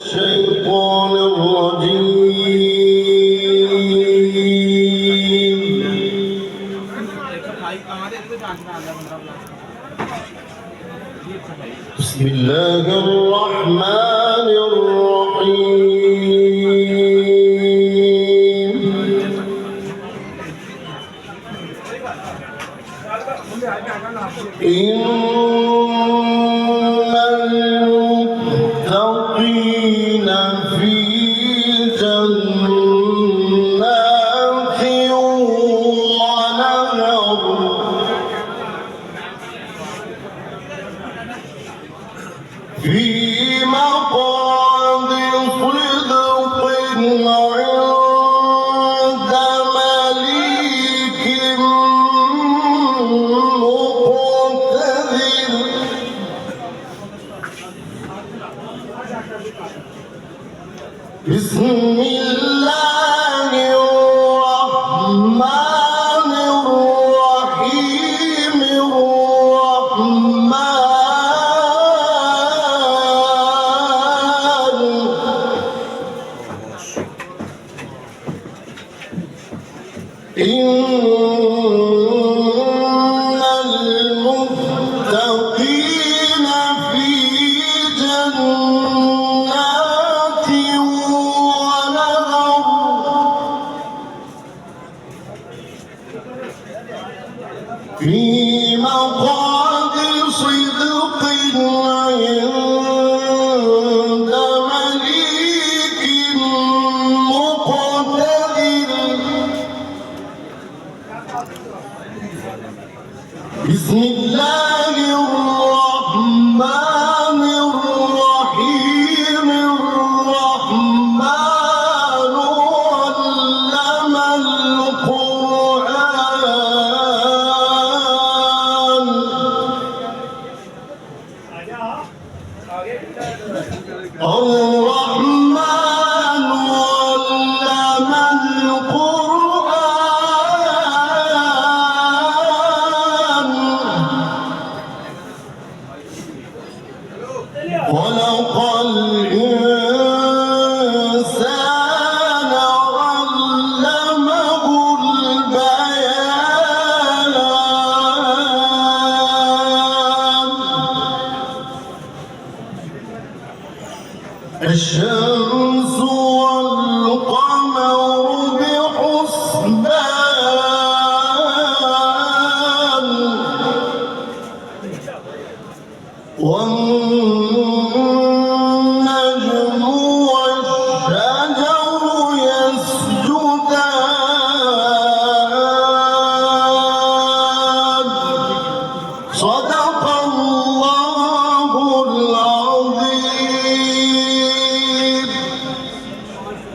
الشيطان الرجيم بسم الله الرحمن الرحيم إن المتقين في جنات ونهر في مقعد صدق عند مليك مقتدر بسم الله الرحمن الرحيم إن المتقين في جنات ونهر في مقعد صدق عند مليك مقتدر بسم الله الرحمن الرحيم الرحمن علم القرآن الرحمن علم القرآن خلق الإنسان علمه البيان الشمس